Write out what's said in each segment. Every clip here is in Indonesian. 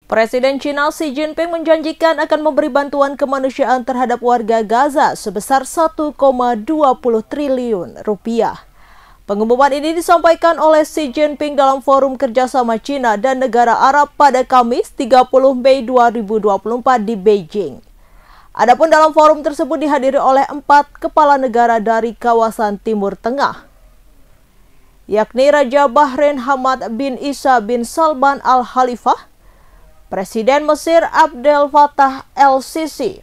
Presiden China Xi Jinping menjanjikan akan memberi bantuan kemanusiaan terhadap warga Gaza sebesar 1,20 triliun rupiah. Pengumuman ini disampaikan oleh Xi Jinping dalam forum kerjasama China dan negara Arab pada Kamis 30 Mei 2024 di Beijing. Adapun dalam forum tersebut dihadiri oleh 4 kepala negara dari kawasan Timur Tengah, yakni Raja Bahrain Hamad bin Isa bin Salman Al Khalifah, Presiden Mesir Abdel Fattah El-Sisi,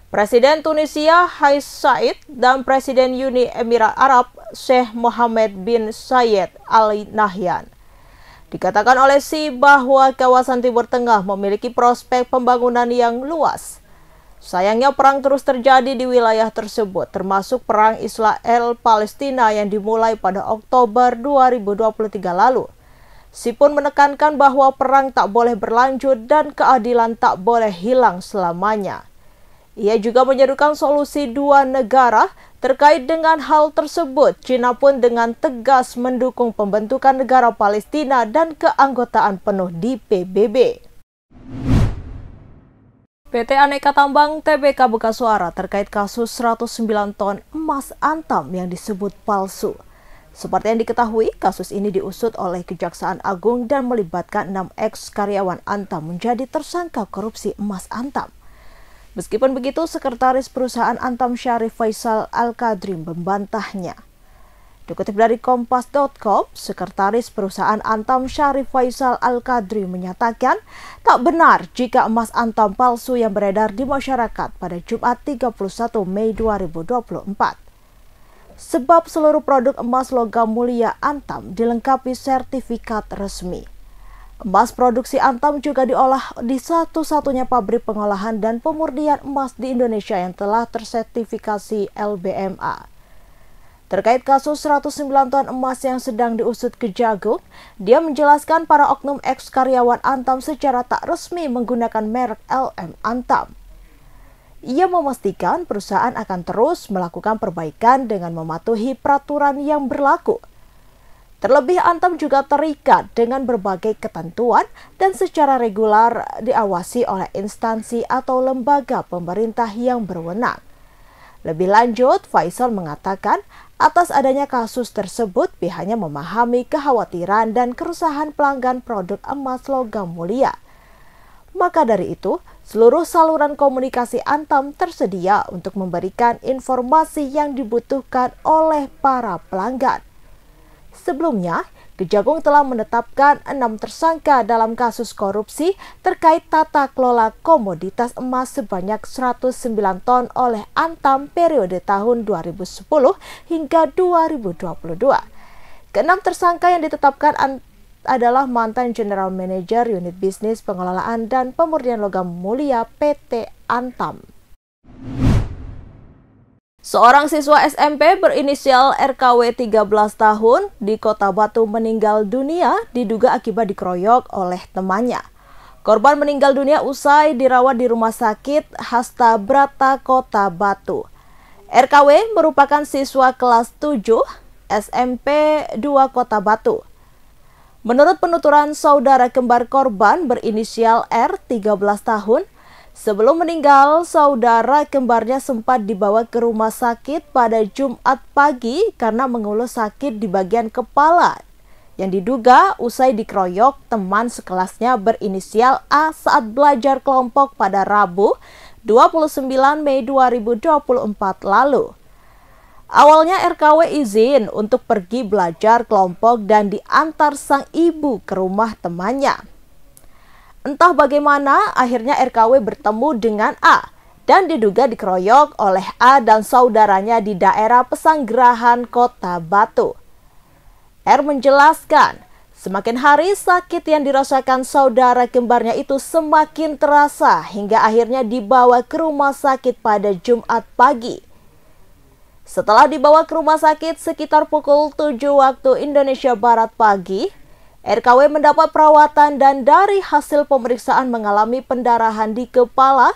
Presiden Tunisia Kais Saied, dan Presiden Uni Emirat Arab Sheikh Mohammed bin Zayed Al Nahyan. Dikatakan oleh Xi bahwa kawasan Timur Tengah memiliki prospek pembangunan yang luas. Sayangnya perang terus terjadi di wilayah tersebut, termasuk perang Israel-Palestina yang dimulai pada Oktober 2023 lalu. Xi pun menekankan bahwa perang tak boleh berlanjut dan keadilan tak boleh hilang selamanya. Ia juga menyerukan solusi dua negara. Terkait dengan hal tersebut, China pun dengan tegas mendukung pembentukan negara Palestina dan keanggotaan penuh di PBB. PT Aneka Tambang Tbk buka suara terkait kasus 109 ton emas Antam yang disebut palsu. Seperti yang diketahui, kasus ini diusut oleh Kejaksaan Agung dan melibatkan 6 ex-karyawan Antam menjadi tersangka korupsi emas Antam. Meskipun begitu, Sekretaris Perusahaan Antam Syarif Faisal Al-Kadri membantahnya. Dikutip dari Kompas.com, Sekretaris Perusahaan Antam Syarif Faisal Al-Kadri menyatakan tak benar jika emas Antam palsu yang beredar di masyarakat pada Jumat 31 Mei 2024. Sebab seluruh produk emas logam mulia Antam dilengkapi sertifikat resmi. Emas produksi Antam juga diolah di satu-satunya pabrik pengolahan dan pemurnian emas di Indonesia yang telah tersertifikasi LBMA. Terkait kasus 109 ton emas yang sedang diusut Kejagung, dia menjelaskan para oknum ex-karyawan Antam secara tak resmi menggunakan merek LM Antam. Ia memastikan perusahaan akan terus melakukan perbaikan dengan mematuhi peraturan yang berlaku. Terlebih, Antam juga terikat dengan berbagai ketentuan dan secara reguler diawasi oleh instansi atau lembaga pemerintah yang berwenang. Lebih lanjut, Faisal mengatakan atas adanya kasus tersebut pihaknya memahami kekhawatiran dan keresahan pelanggan produk emas logam mulia. Maka dari itu, seluruh saluran komunikasi Antam tersedia untuk memberikan informasi yang dibutuhkan oleh para pelanggan. Sebelumnya, Kejagung telah menetapkan 6 tersangka dalam kasus korupsi terkait tata kelola komoditas emas sebanyak 109 ton oleh Antam periode tahun 2010 hingga 2022. Keenam tersangka yang ditetapkan adalah mantan General Manager Unit Bisnis Pengelolaan dan Pemurnian Logam Mulia PT Antam. Seorang siswa SMP berinisial RKW 13 tahun di Kota Batu meninggal dunia diduga akibat dikeroyok oleh temannya. Korban meninggal dunia usai dirawat di Rumah Sakit Hasta Brata Kota Batu. RKW merupakan siswa kelas 7 SMP 2 Kota Batu. Menurut penuturan saudara kembar korban berinisial R 13 tahun, sebelum meninggal, saudara kembarnya sempat dibawa ke rumah sakit pada Jumat pagi karena mengeluh sakit di bagian kepala yang diduga usai dikeroyok teman sekelasnya berinisial A saat belajar kelompok pada Rabu 29 Mei 2024 lalu. Awalnya RKW izin untuk pergi belajar kelompok dan diantar sang ibu ke rumah temannya. Entah bagaimana, akhirnya RKW bertemu dengan A dan diduga dikeroyok oleh A dan saudaranya di daerah Pesanggerahan Kota Batu. R menjelaskan, semakin hari sakit yang dirasakan saudara kembarnya itu semakin terasa hingga akhirnya dibawa ke rumah sakit pada Jumat pagi. Setelah dibawa ke rumah sakit sekitar pukul 7 waktu Indonesia Barat pagi, RKW mendapat perawatan dan dari hasil pemeriksaan mengalami pendarahan di kepala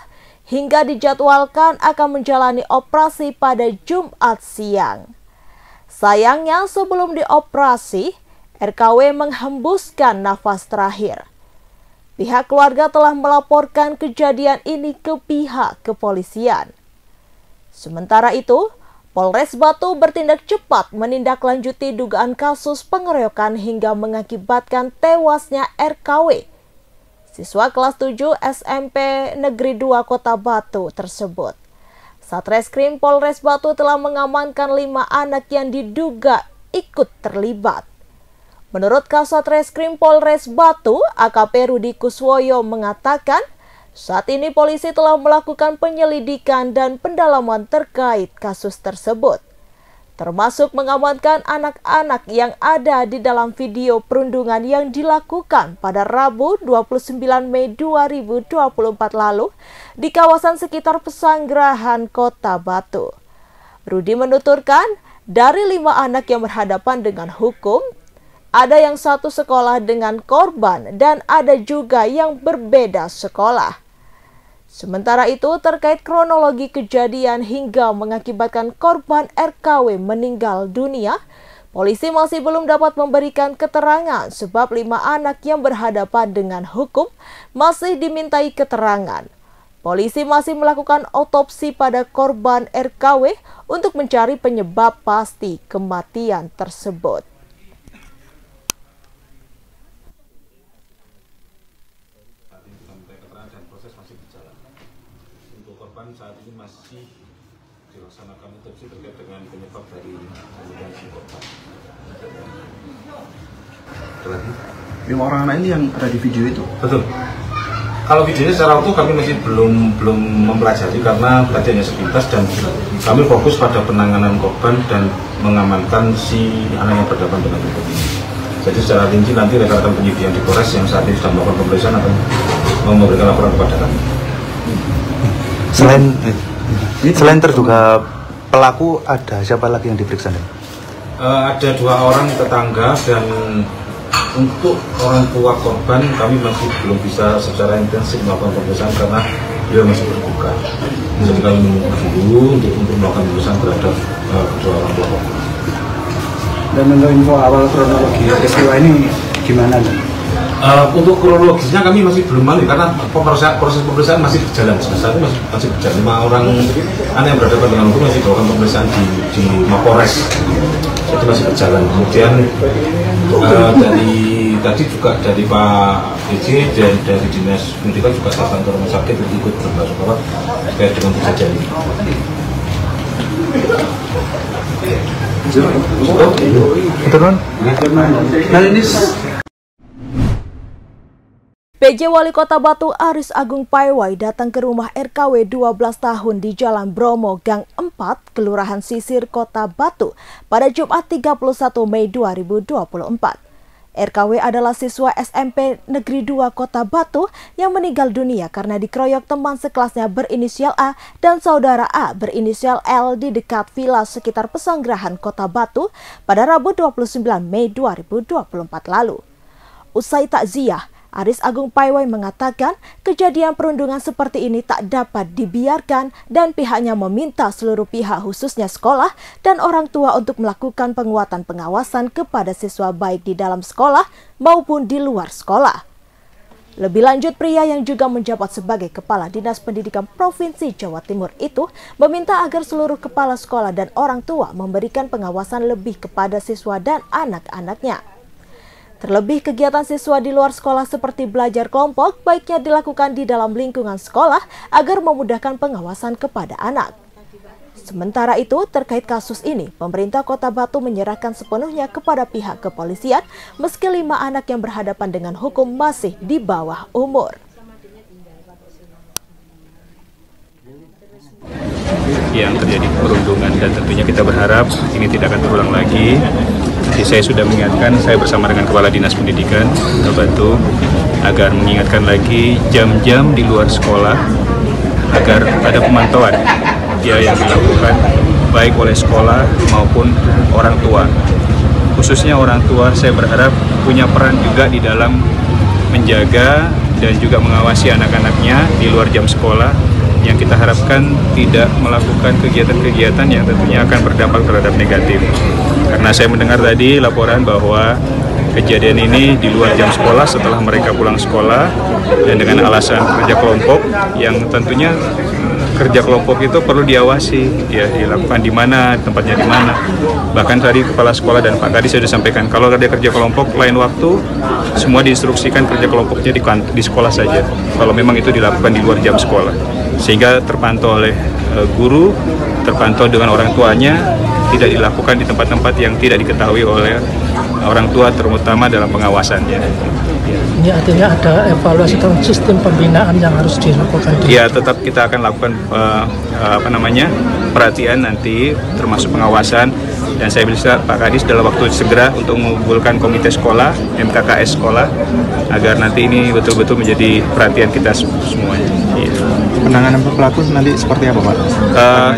hingga dijadwalkan akan menjalani operasi pada Jumat siang. Sayangnya sebelum dioperasi, RKW menghembuskan nafas terakhir. Pihak keluarga telah melaporkan kejadian ini ke pihak kepolisian. Sementara itu, Polres Batu bertindak cepat menindaklanjuti dugaan kasus pengeroyokan hingga mengakibatkan tewasnya RKW, siswa kelas 7 SMP Negeri 2 Kota Batu tersebut. Satreskrim Polres Batu telah mengamankan 5 anak yang diduga ikut terlibat. Menurut Kasat Reskrim Polres Batu, AKP Rudi Kuswoyo mengatakan, saat ini polisi telah melakukan penyelidikan dan pendalaman terkait kasus tersebut, termasuk mengamankan anak-anak yang ada di dalam video perundungan yang dilakukan pada Rabu 29 Mei 2024 lalu di kawasan sekitar Pesanggerahan Kota Batu. Rudi menuturkan, dari 5 anak yang berhadapan dengan hukum, ada yang satu sekolah dengan korban dan ada juga yang berbeda sekolah. Sementara itu, terkait kronologi kejadian hingga mengakibatkan korban RKW meninggal dunia, polisi masih belum dapat memberikan keterangan sebab 5 anak yang berhadapan dengan hukum masih dimintai keterangan. Polisi masih melakukan otopsi pada korban RKW untuk mencari penyebab pasti kematian tersebut. Dan proses masih berjalan. Untuk korban saat ini masih dilaksanakan otopsi terkait dengan penyebab dari kematian si korban. 5 orang anak ini yang ada di video itu? Betul. Kalau videonya secara utuh kami masih belum mempelajari karena tadi hanya sepintas dan kami fokus pada penanganan korban dan mengamankan si anak yang berhadapan dengan hukum. Jadi secara rinci nanti rekan-rekan penyidik yang di Polres yang saat ini sedang melakukan pemeriksaan akan memberikan laporan kepada kami. Selain terduga pelaku, ada siapa lagi yang diperiksa? Ada 2 orang tetangga dan untuk orang tua korban kami masih belum bisa secara intensif melakukan pemeriksaan karena dia masih berduka. Jadi kami menunggu dulu untuk melakukan pemeriksaan terhadap kedua orang tua korban. Dan untuk info awal kronologi peristiwa ini gimana? Untuk kronologisnya kami masih belum mali karena proses pemeriksaan masih berjalan. Saat ini masih berjalan. 5 orang anak yang berhadapan dengan hukum masih melakukan pemeriksaan di Mapores. Jadi masih berjalan. Kemudian dari tadi juga dari Pak DJ dan dari Dinas Pendidikan juga datang ke rumah sakit untuk ikut berbahasa terkait dengan kejadian ini. PJ Wali Kota Batu Aris Agung Paiwai datang ke rumah RKW 12 tahun di Jalan Bromo Gang 4, Kelurahan Sisir, Kota Batu pada Jumat 31 Mei 2024. RKW adalah siswa SMP Negeri 2 Kota Batu yang meninggal dunia karena dikeroyok teman sekelasnya berinisial A dan saudara A berinisial L di dekat villa sekitar Pesanggerahan Kota Batu pada Rabu 29 Mei 2024 lalu. Usai takziah, Aris Agung Paiwai mengatakan kejadian perundungan seperti ini tak dapat dibiarkan dan pihaknya meminta seluruh pihak khususnya sekolah dan orang tua untuk melakukan penguatan pengawasan kepada siswa baik di dalam sekolah maupun di luar sekolah. Lebih lanjut, pria yang juga menjabat sebagai Kepala Dinas Pendidikan Provinsi Jawa Timur itu meminta agar seluruh kepala sekolah dan orang tua memberikan pengawasan lebih kepada siswa dan anak-anaknya. Terlebih kegiatan siswa di luar sekolah seperti belajar kelompok baiknya dilakukan di dalam lingkungan sekolah agar memudahkan pengawasan kepada anak. Sementara itu, terkait kasus ini, pemerintah Kota Batu menyerahkan sepenuhnya kepada pihak kepolisian meski 5 anak yang berhadapan dengan hukum masih di bawah umur. Yang terjadi perundungan dan tentunya kita berharap ini tidak akan terulang lagi. Jadi saya sudah mengingatkan, saya bersama dengan Kepala Dinas Pendidikan Kota Batu agar mengingatkan lagi jam-jam di luar sekolah agar ada pemantauan yang dilakukan baik oleh sekolah maupun orang tua. Khususnya orang tua saya berharap punya peran juga di dalam menjaga dan juga mengawasi anak-anaknya di luar jam sekolah yang kita harapkan tidak melakukan kegiatan-kegiatan yang tentunya akan berdampak terhadap negatif. Karena saya mendengar tadi laporan bahwa kejadian ini di luar jam sekolah setelah mereka pulang sekolah dan dengan alasan kerja kelompok yang tentunya kerja kelompok itu perlu diawasi, ya dilakukan di mana, tempatnya di mana. Bahkan tadi kepala sekolah dan Pak Kadis sudah sampaikan kalau ada kerja kelompok lain waktu semua diinstruksikan kerja kelompoknya di sekolah saja. Kalau memang itu dilakukan di luar jam sekolah, sehingga terpantau oleh guru, terpantau dengan orang tuanya, tidak dilakukan di tempat-tempat yang tidak diketahui oleh orang tua, terutama dalam pengawasannya. Ini artinya ada evaluasi tentang sistem pembinaan yang harus dilakukan. Ya, tetap kita akan lakukan perhatian nanti, termasuk pengawasan. Dan saya bisa Pak Kadis dalam waktu segera untuk mengumpulkan komite sekolah, MKKS sekolah, agar nanti ini betul-betul menjadi perhatian kita semuanya. Penanganan pelaku nanti seperti apa, Pak?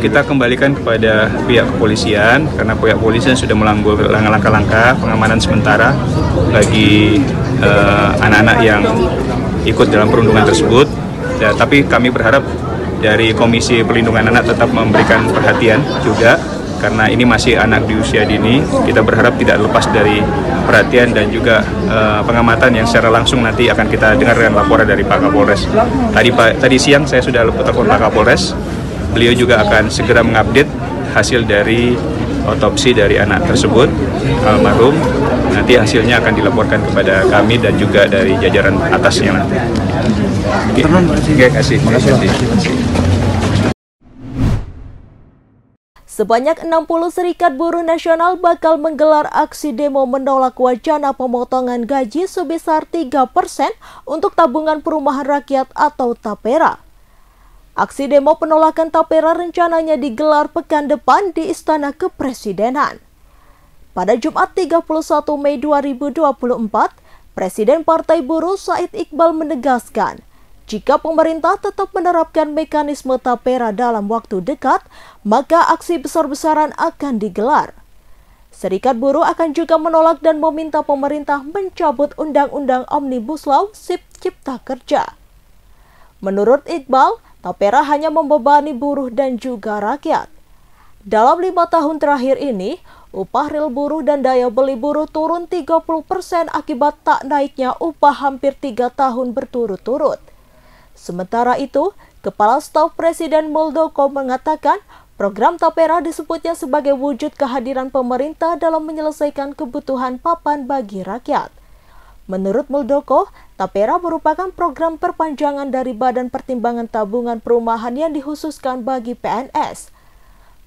Kita kembalikan kepada pihak kepolisian, karena pihak kepolisian sudah mengambil langkah-langkah pengamanan sementara bagi anak-anak yang ikut dalam perundungan tersebut. Ya, tapi kami berharap dari Komisi Perlindungan Anak tetap memberikan perhatian juga, karena ini masih anak di usia dini. Kita berharap tidak lepas dari perhatian dan juga pengamatan yang secara langsung nanti akan kita dengarkan laporan dari Pak Kapolres. Tadi siang saya sudah telepon Pak Kapolres. Beliau juga akan segera mengupdate hasil dari otopsi dari anak tersebut, almarhum. Nanti hasilnya akan dilaporkan kepada kami dan juga dari jajaran atasnya nanti. Terima kasih. Sebanyak 60 serikat buruh nasional bakal menggelar aksi demo menolak wacana pemotongan gaji sebesar 3% untuk tabungan perumahan rakyat atau TAPERA. Aksi demo penolakan TAPERA rencananya digelar pekan depan di Istana Kepresidenan. Pada Jumat 31 Mei 2024, Presiden Partai Buruh Said Iqbal menegaskan, jika pemerintah tetap menerapkan mekanisme TAPERA dalam waktu dekat, maka aksi besar-besaran akan digelar. Serikat buruh akan juga menolak dan meminta pemerintah mencabut Undang-Undang Omnibus Law Cipta Kerja. Menurut Iqbal, TAPERA hanya membebani buruh dan juga rakyat. Dalam 5 tahun terakhir ini, upah real buruh dan daya beli buruh turun 30% akibat tak naiknya upah hampir 3 tahun berturut-turut. Sementara itu, Kepala Staf Presiden Muldoko mengatakan program TAPERA disebutnya sebagai wujud kehadiran pemerintah dalam menyelesaikan kebutuhan papan bagi rakyat. Menurut Muldoko, TAPERA merupakan program perpanjangan dari Badan Pertimbangan Tabungan Perumahan yang dikhususkan bagi PNS.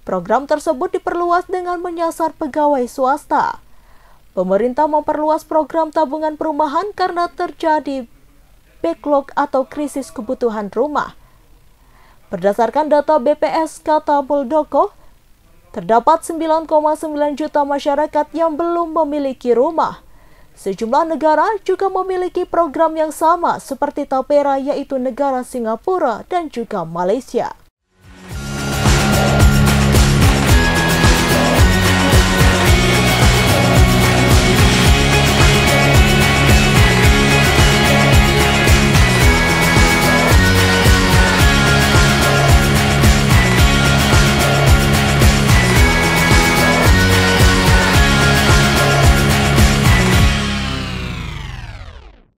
Program tersebut diperluas dengan menyasar pegawai swasta. Pemerintah memperluas program tabungan perumahan karena terjadi backlog atau krisis kebutuhan rumah. Berdasarkan data BPS, kata Muldoko, terdapat 9,9 juta masyarakat yang belum memiliki rumah. Sejumlah negara juga memiliki program yang sama seperti TAPERA, yaitu negara Singapura dan juga Malaysia.